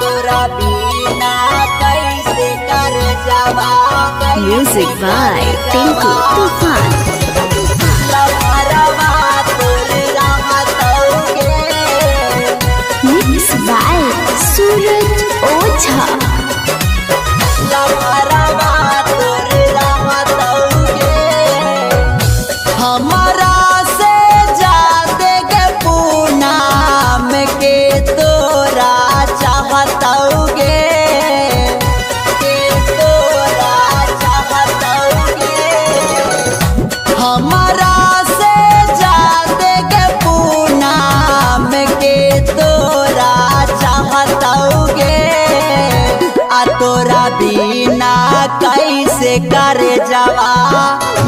तोरा बिना कैसे कर जावा। Music by Tinku Tufan. लहरवा तोर रहतौगे। Mixed by Suraj Oza. लहरवा तोर रहतौगे। हमारा से जादे के पूनम के तोरा चाहतौगे। के तोरा चाहतौगे। हमारा से जादे के पूनम के तोरा चाहतौगे। तोरा बिना कैसे कर जावा।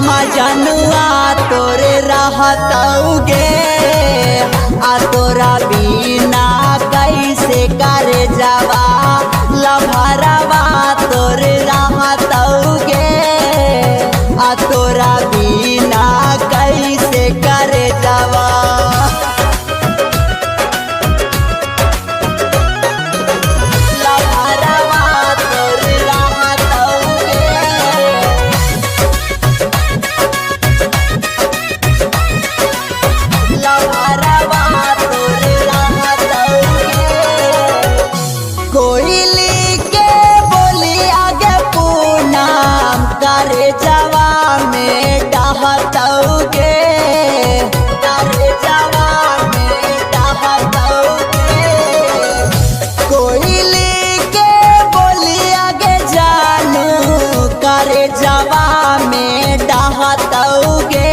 मजनुआ तोरे रहतौगे। तोरा बिना कैसे कर जावा। लभरवा तोरे रहतौगे। तोरा बिना कैसे कर जावा। कोयली के बोली आगे पूनम करे जवा में डहतौगे। करे जवा में डहतौगे। कोयली के बोली आगे जानू करे जवा में डहतौगे।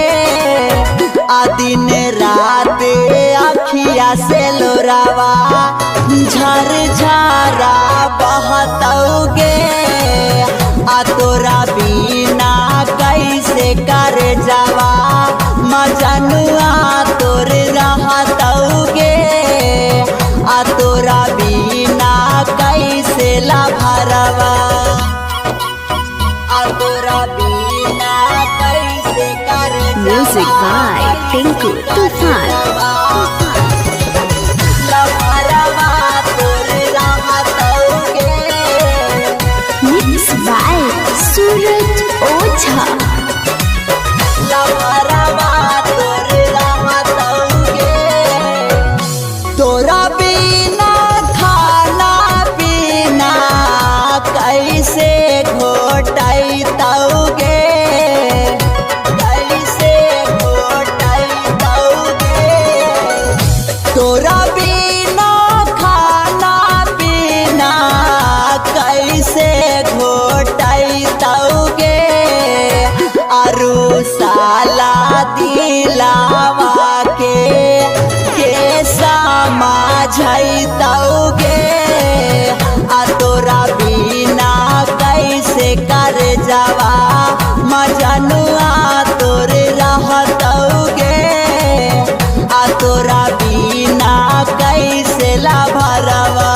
दिन रात अखिया से लोरावा झर झरा बहतौगे। तोरा बिना कैसे कर जावा। मजनुआ तोर रहतौगे। तोरा बिना कैसे लभरवा। तोरा बिना कैसे कर जावा। Music by Tinku Tufan. लहरवा तोर रहतौगे। Mixed by Suraj Oza. लहरवा तोर रहतौगे। तोरा बिना खाना पीना कैसे घोटैतौगे। कैसे घोटैतौगे। तोरा बिना खाना पीना कैसे घोटैतौगे। अरु साला दिलावा के समझैतौगे। तोरा बिना कैसे कर जावा। मजनुआ तोर रहतौगे। तोरा बिना कैसे लभरवा।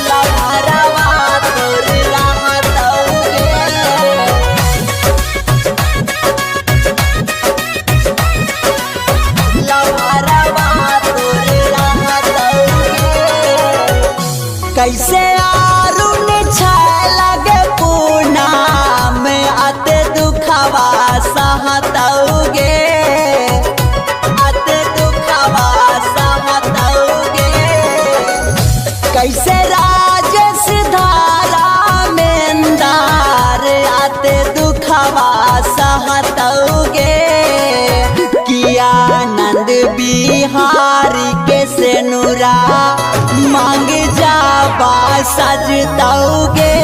लभरवा तोर रहतौगे। लभरवा तोर रहतौगे। कैसे आरुन लगे पूनम अते दुखवा सहतौगे। अते दुखवा सहतौगे। कैसे राजेश धारा मेंदार अते दुखवा सहतौगे। किया आनंद बिहारी के सेनुरा मांग जावा सजतौगे।